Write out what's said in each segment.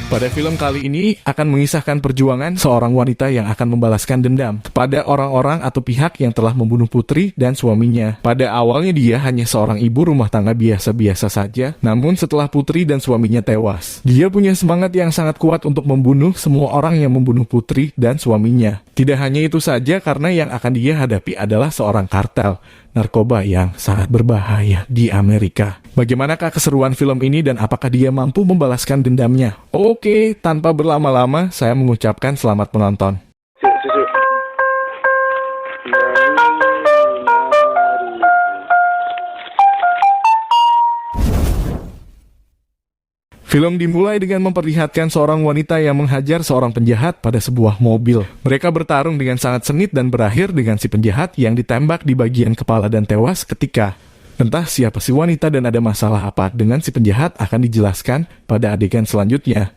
Pada film kali ini akan mengisahkan perjuangan seorang wanita yang akan membalaskan dendam kepada orang-orang atau pihak yang telah membunuh putri dan suaminya. Pada awalnya dia hanya seorang ibu rumah tangga biasa-biasa saja, namun setelah putri dan suaminya tewas, dia punya semangat yang sangat kuat untuk membunuh semua orang yang membunuh putri dan suaminya. Tidak hanya itu saja, karena yang akan dia hadapi adalah seorang kartel narkoba yang sangat berbahaya di Amerika. Bagaimanakah keseruan film ini dan apakah dia mampu membalaskan dendamnya? Oke, tanpa berlama-lama, saya mengucapkan selamat menonton. Film dimulai dengan memperlihatkan seorang wanita yang menghajar seorang penjahat pada sebuah mobil. Mereka bertarung dengan sangat sengit dan berakhir dengan si penjahat yang ditembak di bagian kepala dan tewas ketika. Entah siapa si wanita dan ada masalah apa dengan si penjahat akan dijelaskan pada adegan selanjutnya.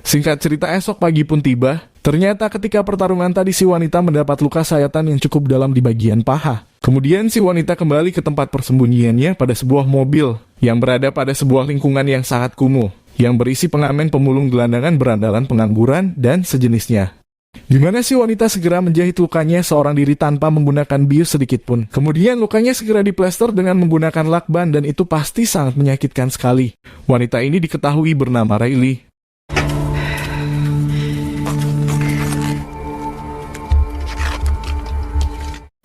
Singkat cerita, esok pagi pun tiba. Ternyata ketika pertarungan tadi si wanita mendapat luka sayatan yang cukup dalam di bagian paha. Kemudian si wanita kembali ke tempat persembunyiannya pada sebuah mobil yang berada pada sebuah lingkungan yang sangat kumuh, yang berisi pengamen pemulung gelandangan berandalan pengangguran dan sejenisnya. Di mana si wanita segera menjahit lukanya seorang diri tanpa menggunakan bius sedikit pun. Kemudian lukanya segera diplester dengan menggunakan lakban dan itu pasti sangat menyakitkan sekali. Wanita ini diketahui bernama Riley.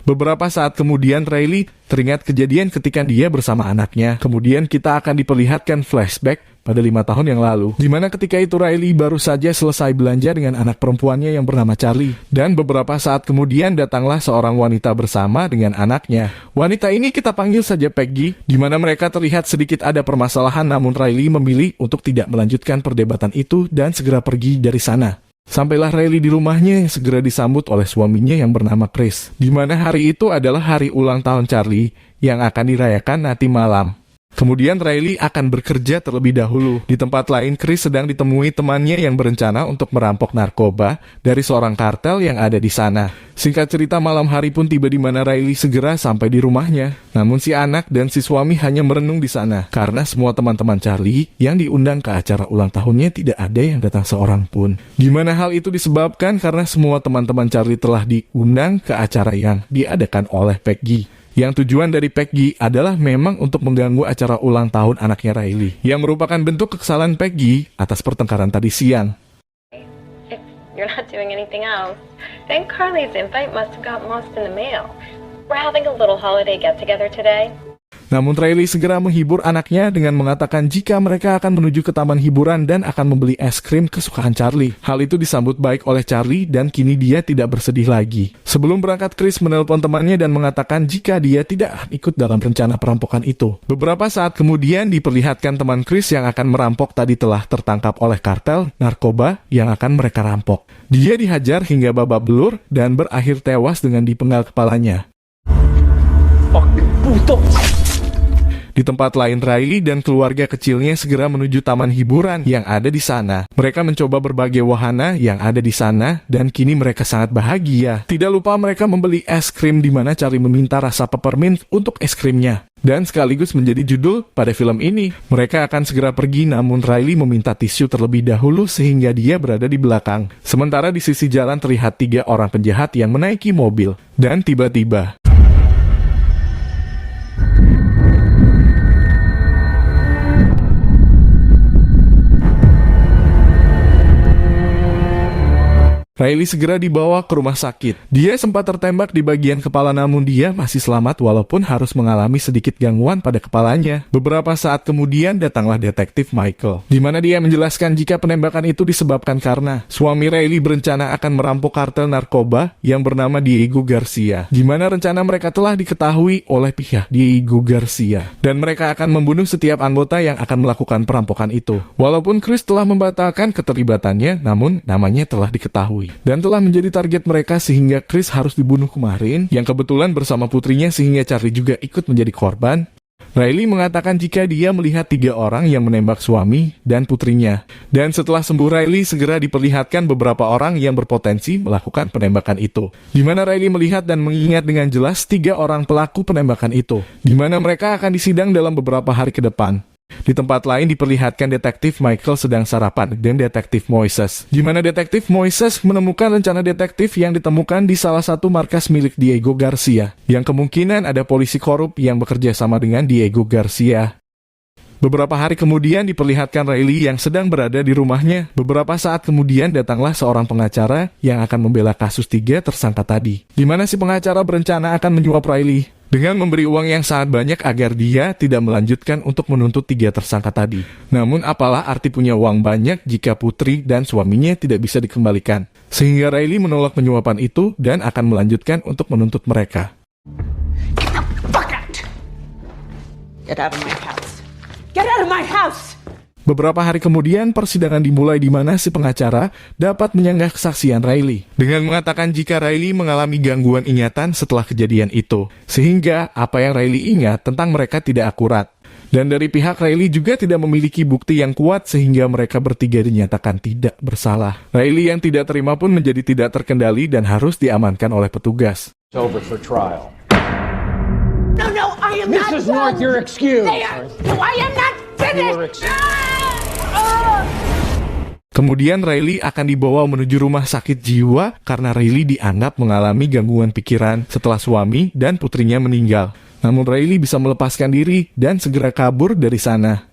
Beberapa saat kemudian Riley teringat kejadian ketika dia bersama anaknya. Kemudian kita akan diperlihatkan flashback pada 5 tahun yang lalu, di mana ketika itu Riley baru saja selesai belanja dengan anak perempuannya yang bernama Charlie. Dan beberapa saat kemudian datanglah seorang wanita bersama dengan anaknya. Wanita ini kita panggil saja Peggy, di mana mereka terlihat sedikit ada permasalahan, namun Riley memilih untuk tidak melanjutkan perdebatan itu dan segera pergi dari sana. Sampailah Riley di rumahnya yang segera disambut oleh suaminya yang bernama Chris, di mana hari itu adalah hari ulang tahun Charlie yang akan dirayakan nanti malam. Kemudian Riley akan bekerja terlebih dahulu. Di tempat lain, Chris sedang ditemui temannya yang berencana untuk merampok narkoba dari seorang kartel yang ada di sana. Singkat cerita, malam hari pun tiba di mana Riley segera sampai di rumahnya. Namun si anak dan si suami hanya merenung di sana karena semua teman-teman Charlie yang diundang ke acara ulang tahunnya tidak ada yang datang seorang pun. Di mana hal itu disebabkan karena semua teman-teman Charlie telah diundang ke acara yang diadakan oleh Peggy. Yang tujuan dari Peggy adalah memang untuk mengganggu acara ulang tahun anaknya Riley, yang merupakan bentuk kekesalan Peggy atas pertengkaran tadi siang. If you're not doing anything else, then Carly's invite must have got lost in the mail. We're having a little holiday get-together today. Namun Riley segera menghibur anaknya dengan mengatakan jika mereka akan menuju ke taman hiburan dan akan membeli es krim kesukaan Charlie. Hal itu disambut baik oleh Charlie dan kini dia tidak bersedih lagi. Sebelum berangkat, Chris menelpon temannya dan mengatakan jika dia tidak akan ikut dalam rencana perampokan itu. Beberapa saat kemudian diperlihatkan teman Chris yang akan merampok tadi telah tertangkap oleh kartel narkoba yang akan mereka rampok. Dia dihajar hingga babak belur dan berakhir tewas dengan dipenggal kepalanya. Di tempat lain, Riley dan keluarga kecilnya segera menuju taman hiburan yang ada di sana. Mereka mencoba berbagai wahana yang ada di sana dan kini mereka sangat bahagia. Tidak lupa mereka membeli es krim di mana Charlie meminta rasa peppermint untuk es krimnya. Dan sekaligus menjadi judul pada film ini. Mereka akan segera pergi, namun Riley meminta tisu terlebih dahulu sehingga dia berada di belakang. Sementara di sisi jalan terlihat 3 orang penjahat yang menaiki mobil. Dan tiba-tiba Riley segera dibawa ke rumah sakit. Dia sempat tertembak di bagian kepala, namun dia masih selamat walaupun harus mengalami sedikit gangguan pada kepalanya. Beberapa saat kemudian datanglah detektif Michael, di mana dia menjelaskan jika penembakan itu disebabkan karena suami Riley berencana akan merampok kartel narkoba yang bernama Diego Garcia, di mana rencana mereka telah diketahui oleh pihak Diego Garcia, dan mereka akan membunuh setiap anggota yang akan melakukan perampokan itu. Walaupun Chris telah membatalkan keterlibatannya, namun namanya telah diketahui dan telah menjadi target mereka sehingga Chris harus dibunuh kemarin, yang kebetulan bersama putrinya sehingga Charlie juga ikut menjadi korban. Riley mengatakan jika dia melihat 3 orang yang menembak suami dan putrinya. Dan setelah sembuh, Riley segera diperlihatkan beberapa orang yang berpotensi melakukan penembakan itu. Di mana Riley melihat dan mengingat dengan jelas 3 orang pelaku penembakan itu. Di mana mereka akan disidang dalam beberapa hari ke depan. Di tempat lain diperlihatkan detektif Michael sedang sarapan dan detektif Moises. Di mana detektif Moises menemukan rencana detektif yang ditemukan di salah satu markas milik Diego Garcia, yang kemungkinan ada polisi korup yang bekerja sama dengan Diego Garcia. Beberapa hari kemudian diperlihatkan Riley yang sedang berada di rumahnya. Beberapa saat kemudian datanglah seorang pengacara yang akan membela kasus 3 tersangka tadi. Di mana si pengacara berencana akan menyuap Riley dengan memberi uang yang sangat banyak agar dia tidak melanjutkan untuk menuntut 3 tersangka tadi. Namun apalah arti punya uang banyak jika putri dan suaminya tidak bisa dikembalikan. Sehingga Riley menolak penyuapan itu dan akan melanjutkan untuk menuntut mereka. Get the fuck out! Get out of my house! Get out of my house! Beberapa hari kemudian, persidangan dimulai di mana si pengacara dapat menyanggah kesaksian Riley dengan mengatakan jika Riley mengalami gangguan ingatan setelah kejadian itu, sehingga apa yang Riley ingat tentang mereka tidak akurat. Dan dari pihak Riley juga tidak memiliki bukti yang kuat sehingga mereka bertiga dinyatakan tidak bersalah. Riley yang tidak terima pun menjadi tidak terkendali dan harus diamankan oleh petugas. It's over for trial. No, I am not Mrs. done. North, you're excused. No, I am not You were finished. Kemudian Riley akan dibawa menuju rumah sakit jiwa karena Riley dianggap mengalami gangguan pikiran setelah suami dan putrinya meninggal. Namun Riley bisa melepaskan diri dan segera kabur dari sana.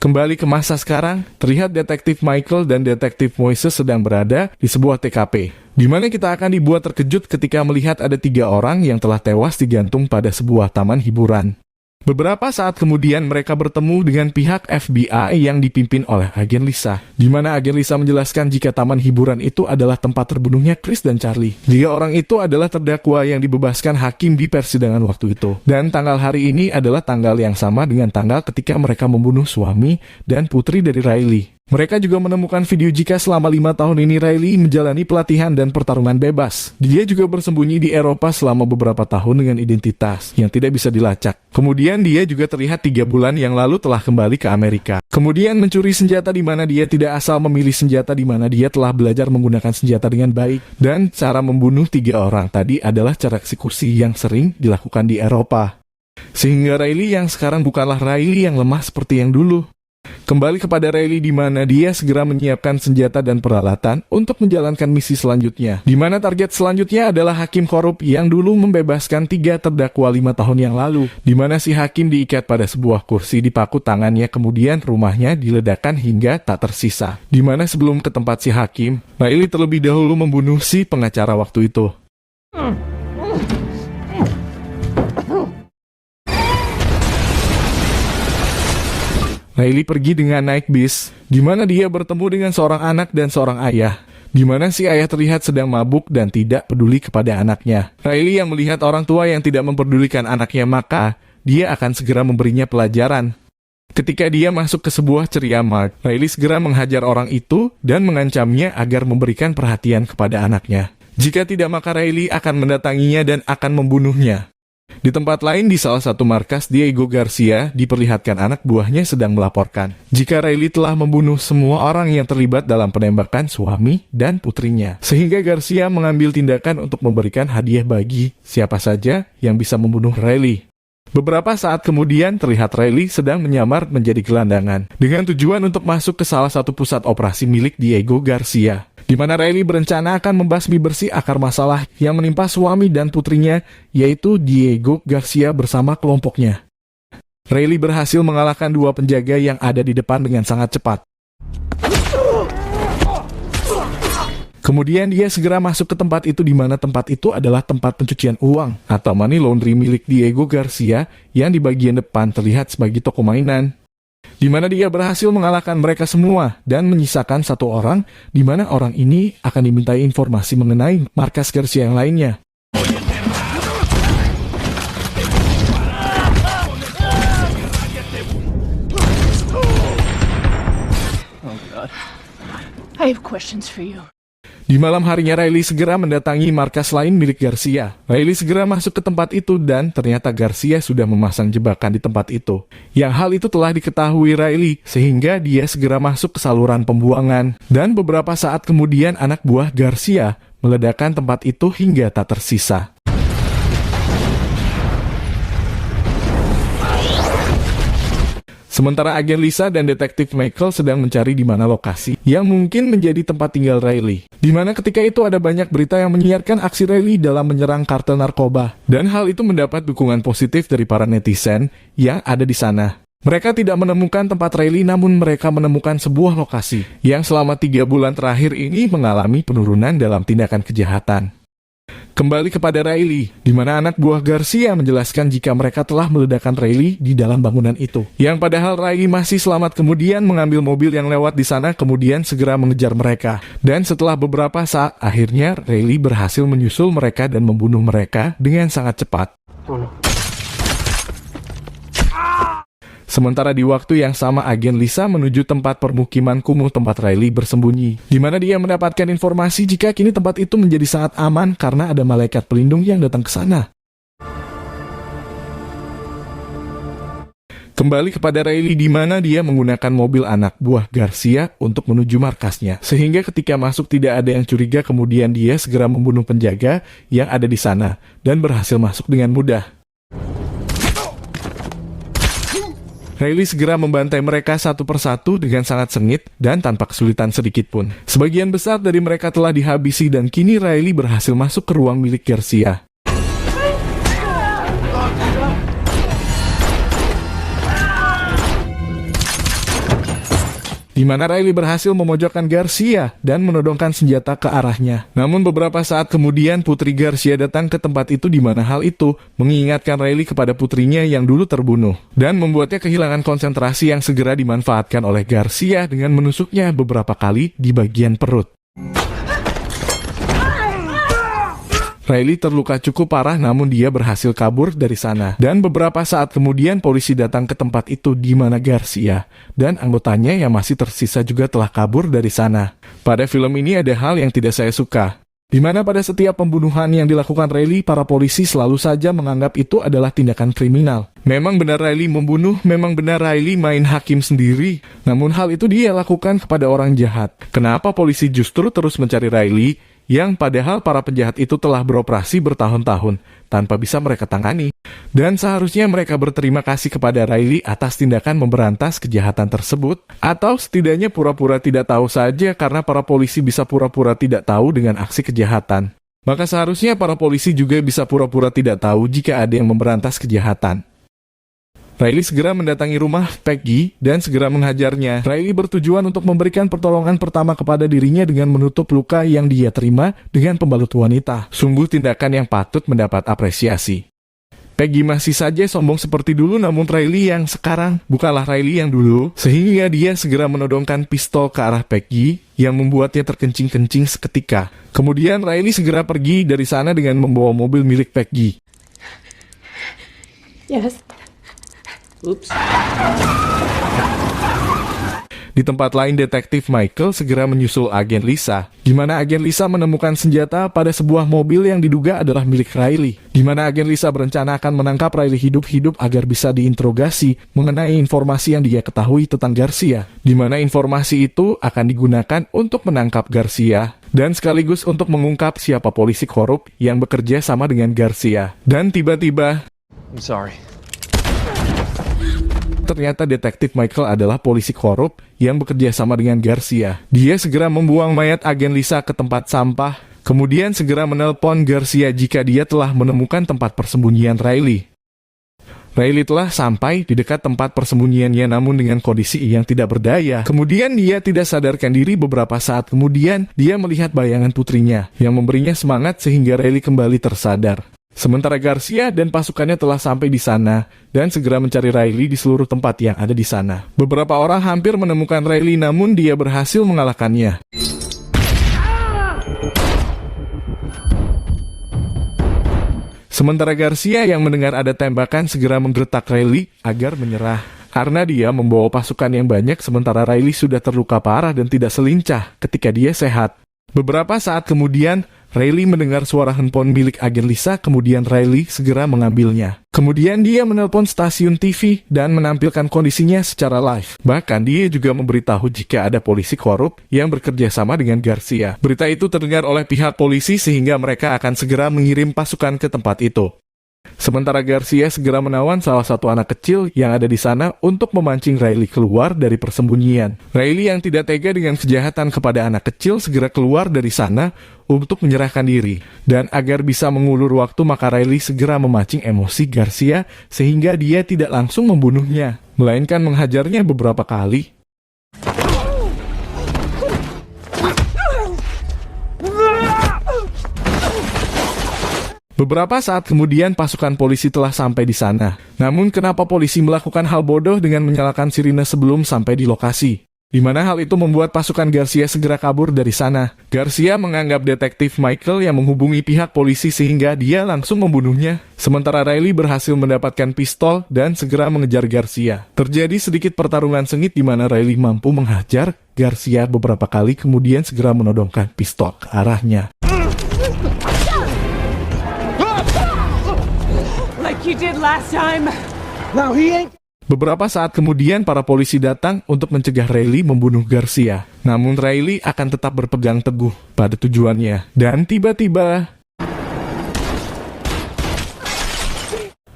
Kembali ke masa sekarang, terlihat detektif Michael dan detektif Moises sedang berada di sebuah TKP, di mana kita akan dibuat terkejut ketika melihat ada 3 orang yang telah tewas digantung pada sebuah taman hiburan. Beberapa saat kemudian mereka bertemu dengan pihak FBI yang dipimpin oleh agen Lisa, di mana agen Lisa menjelaskan jika taman hiburan itu adalah tempat terbunuhnya Chris dan Charlie. 3 orang itu adalah terdakwa yang dibebaskan hakim di persidangan waktu itu. Dan tanggal hari ini adalah tanggal yang sama dengan tanggal ketika mereka membunuh suami dan putri dari Riley. Mereka juga menemukan video jika selama 5 tahun ini Riley menjalani pelatihan dan pertarungan bebas. Dia juga bersembunyi di Eropa selama beberapa tahun dengan identitas yang tidak bisa dilacak. Kemudian dia juga terlihat 3 bulan yang lalu telah kembali ke Amerika. Kemudian mencuri senjata di mana dia tidak asal memilih senjata, di mana dia telah belajar menggunakan senjata dengan baik. Dan cara membunuh 3 orang tadi adalah cara eksekusi yang sering dilakukan di Eropa. Sehingga Riley yang sekarang bukanlah Riley yang lemah seperti yang dulu. Kembali kepada Riley di mana dia segera menyiapkan senjata dan peralatan untuk menjalankan misi selanjutnya. Di mana target selanjutnya adalah hakim korup yang dulu membebaskan 3 terdakwa 5 tahun yang lalu. Di mana si hakim diikat pada sebuah kursi di paku tangannya, kemudian rumahnya diledakkan hingga tak tersisa. Di mana sebelum ke tempat si hakim, Riley terlebih dahulu membunuh si pengacara waktu itu. Riley pergi dengan naik bis, di mana dia bertemu dengan seorang anak dan seorang ayah, di mana si ayah terlihat sedang mabuk dan tidak peduli kepada anaknya. Riley yang melihat orang tua yang tidak memperdulikan anaknya, maka dia akan segera memberinya pelajaran. Ketika dia masuk ke sebuah ceria mart, Riley segera menghajar orang itu dan mengancamnya agar memberikan perhatian kepada anaknya. Jika tidak, maka Riley akan mendatanginya dan akan membunuhnya. Di tempat lain di salah satu markas, Diego Garcia diperlihatkan anak buahnya sedang melaporkan jika Riley telah membunuh semua orang yang terlibat dalam penembakan suami dan putrinya. Sehingga Garcia mengambil tindakan untuk memberikan hadiah bagi siapa saja yang bisa membunuh Riley. Beberapa saat kemudian terlihat Riley sedang menyamar menjadi gelandangan dengan tujuan untuk masuk ke salah satu pusat operasi milik Diego Garcia, di mana Riley berencana akan membasmi bersih akar masalah yang menimpa suami dan putrinya, yaitu Diego Garcia bersama kelompoknya. Riley berhasil mengalahkan 2 penjaga yang ada di depan dengan sangat cepat. Kemudian dia segera masuk ke tempat itu, di mana tempat itu adalah tempat pencucian uang atau money laundry milik Diego Garcia yang di bagian depan terlihat sebagai toko mainan. Di mana dia berhasil mengalahkan mereka semua dan menyisakan 1 orang, di mana orang ini akan dimintai informasi mengenai markas Garcia yang lainnya. I have questions for you. Di malam harinya Riley segera mendatangi markas lain milik Garcia. Riley segera masuk ke tempat itu dan ternyata Garcia sudah memasang jebakan di tempat itu. Yang hal itu telah diketahui Riley sehingga dia segera masuk ke saluran pembuangan. Dan beberapa saat kemudian anak buah Garcia meledakkan tempat itu hingga tak tersisa. Sementara agen Lisa dan detektif Michael sedang mencari di mana lokasi yang mungkin menjadi tempat tinggal Riley. Di mana ketika itu ada banyak berita yang menyiarkan aksi Riley dalam menyerang kartel narkoba. Dan hal itu mendapat dukungan positif dari para netizen yang ada di sana. Mereka tidak menemukan tempat Riley, namun mereka menemukan sebuah lokasi yang selama 3 bulan terakhir ini mengalami penurunan dalam tindakan kejahatan. Kembali kepada Riley, di mana anak buah Garcia menjelaskan jika mereka telah meledakkan Riley di dalam bangunan itu. Yang padahal Riley masih selamat kemudian mengambil mobil yang lewat di sana kemudian segera mengejar mereka. Dan setelah beberapa saat, akhirnya Riley berhasil menyusul mereka dan membunuh mereka dengan sangat cepat. Sementara di waktu yang sama agen Lisa menuju tempat permukiman kumuh tempat Riley bersembunyi, di mana dia mendapatkan informasi jika kini tempat itu menjadi sangat aman karena ada malaikat pelindung yang datang ke sana. Kembali kepada Riley di mana dia menggunakan mobil anak buah Garcia untuk menuju markasnya. Sehingga ketika masuk tidak ada yang curiga kemudian dia segera membunuh penjaga yang ada di sana dan berhasil masuk dengan mudah. Riley segera membantai mereka satu persatu dengan sangat sengit dan tanpa kesulitan sedikit pun. Sebagian besar dari mereka telah dihabisi dan kini Riley berhasil masuk ke ruang milik Garcia. Di mana Riley berhasil memojokkan Garcia dan menodongkan senjata ke arahnya. Namun beberapa saat kemudian putri Garcia datang ke tempat itu di mana hal itu mengingatkan Riley kepada putrinya yang dulu terbunuh dan membuatnya kehilangan konsentrasi yang segera dimanfaatkan oleh Garcia dengan menusuknya beberapa kali di bagian perut. Riley terluka cukup parah namun dia berhasil kabur dari sana. Dan beberapa saat kemudian polisi datang ke tempat itu di mana Garcia dan anggotanya yang masih tersisa juga telah kabur dari sana. Pada film ini ada hal yang tidak saya suka. Di mana pada setiap pembunuhan yang dilakukan Riley, para polisi selalu saja menganggap itu adalah tindakan kriminal. Memang benar Riley membunuh, memang benar Riley main hakim sendiri. Namun hal itu dia lakukan kepada orang jahat. Kenapa polisi justru terus mencari Riley? Yang padahal para penjahat itu telah beroperasi bertahun-tahun tanpa bisa mereka tangani. Dan seharusnya mereka berterima kasih kepada Riley atas tindakan memberantas kejahatan tersebut. Atau setidaknya pura-pura tidak tahu saja karena para polisi bisa pura-pura tidak tahu dengan aksi kejahatan. Maka seharusnya para polisi juga bisa pura-pura tidak tahu jika ada yang memberantas kejahatan. Riley segera mendatangi rumah Peggy dan segera menghajarnya. Riley bertujuan untuk memberikan pertolongan pertama kepada dirinya dengan menutup luka yang dia terima dengan pembalut wanita. Sungguh tindakan yang patut mendapat apresiasi. Peggy masih saja sombong seperti dulu, namun Riley yang sekarang bukanlah Riley yang dulu, sehingga dia segera menodongkan pistol ke arah Peggy yang membuatnya terkencing-kencing seketika. Kemudian Riley segera pergi dari sana dengan membawa mobil milik Peggy. Yes. Oops. Di tempat lain, detektif Michael segera menyusul agen Lisa, di mana agen Lisa menemukan senjata pada sebuah mobil yang diduga adalah milik Riley, di mana agen Lisa berencana akan menangkap Riley hidup-hidup agar bisa diinterogasi mengenai informasi yang dia ketahui tentang Garcia, di mana informasi itu akan digunakan untuk menangkap Garcia dan sekaligus untuk mengungkap siapa polisi korup yang bekerja sama dengan Garcia. Dan tiba-tiba, I'm sorry. ternyata detektif Michael adalah polisi korup yang bekerja sama dengan Garcia. Dia segera membuang mayat agen Lisa ke tempat sampah, kemudian segera menelpon Garcia jika dia telah menemukan tempat persembunyian Riley. Riley telah sampai di dekat tempat persembunyiannya namun dengan kondisi yang tidak berdaya. Kemudian dia tidak sadarkan diri. Beberapa saat kemudian dia melihat bayangan putrinya yang memberinya semangat sehingga Riley kembali tersadar. Sementara Garcia dan pasukannya telah sampai di sana dan segera mencari Riley di seluruh tempat yang ada di sana. Beberapa orang hampir menemukan Riley namun dia berhasil mengalahkannya. Sementara Garcia yang mendengar ada tembakan segera menggeletak Riley agar menyerah. Karena dia membawa pasukan yang banyak sementara Riley sudah terluka parah dan tidak selincah ketika dia sehat. Beberapa saat kemudian, Riley mendengar suara handphone milik agen Lisa, kemudian Riley segera mengambilnya. Kemudian dia menelpon stasiun TV dan menampilkan kondisinya secara live. Bahkan dia juga memberitahu jika ada polisi korup yang bekerja sama dengan Garcia. Berita itu terdengar oleh pihak polisi sehingga mereka akan segera mengirim pasukan ke tempat itu. Sementara Garcia segera menawan salah satu anak kecil yang ada di sana untuk memancing Riley keluar dari persembunyian. Riley yang tidak tega dengan kejahatan kepada anak kecil segera keluar dari sana untuk menyerahkan diri. Dan agar bisa mengulur waktu, maka Riley segera memancing emosi Garcia sehingga dia tidak langsung membunuhnya, melainkan menghajarnya beberapa kali. Beberapa saat kemudian pasukan polisi telah sampai di sana. Namun kenapa polisi melakukan hal bodoh dengan menyalakan sirine sebelum sampai di lokasi? Di mana hal itu membuat pasukan Garcia segera kabur dari sana. Garcia menganggap detektif Michael yang menghubungi pihak polisi sehingga dia langsung membunuhnya. Sementara Riley berhasil mendapatkan pistol dan segera mengejar Garcia. Terjadi sedikit pertarungan sengit di mana Riley mampu menghajar Garcia beberapa kali kemudian segera menodongkan pistol ke arahnya. Like you did last time. No, he ain't. Beberapa saat kemudian para polisi datang untuk mencegah Riley membunuh Garcia. Namun Riley akan tetap berpegang teguh pada tujuannya. Dan tiba-tiba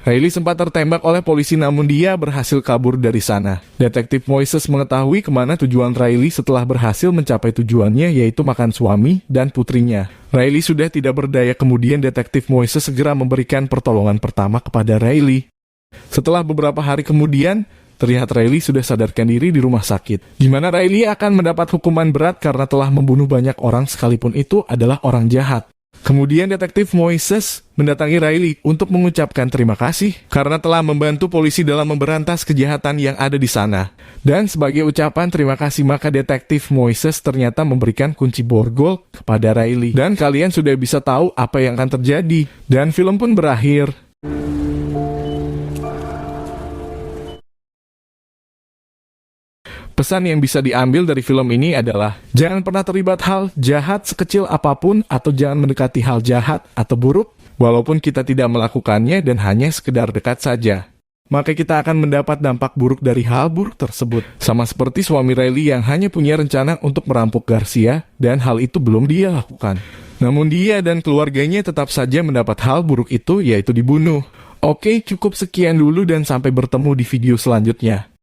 Riley sempat tertembak oleh polisi namun dia berhasil kabur dari sana. Detektif Moises mengetahui kemana tujuan Riley setelah berhasil mencapai tujuannya, yaitu makan suami dan putrinya. Riley sudah tidak berdaya, kemudian detektif Moises segera memberikan pertolongan pertama kepada Riley. Setelah beberapa hari kemudian, terlihat Riley sudah sadarkan diri di rumah sakit, di mana Riley akan mendapat hukuman berat karena telah membunuh banyak orang sekalipun itu adalah orang jahat. Kemudian detektif Moises mendatangi Riley untuk mengucapkan terima kasih karena telah membantu polisi dalam memberantas kejahatan yang ada di sana. Dan sebagai ucapan terima kasih, maka detektif Moises ternyata memberikan kunci borgol kepada Riley. Dan kalian sudah bisa tahu apa yang akan terjadi. Dan film pun berakhir. Pesan yang bisa diambil dari film ini adalah jangan pernah terlibat hal jahat sekecil apapun atau jangan mendekati hal jahat atau buruk walaupun kita tidak melakukannya dan hanya sekedar dekat saja. Maka kita akan mendapat dampak buruk dari hal buruk tersebut. Sama seperti suami Riley yang hanya punya rencana untuk merampok Garcia dan hal itu belum dia lakukan. Namun dia dan keluarganya tetap saja mendapat hal buruk itu, yaitu dibunuh. Oke, cukup sekian dulu dan sampai bertemu di video selanjutnya.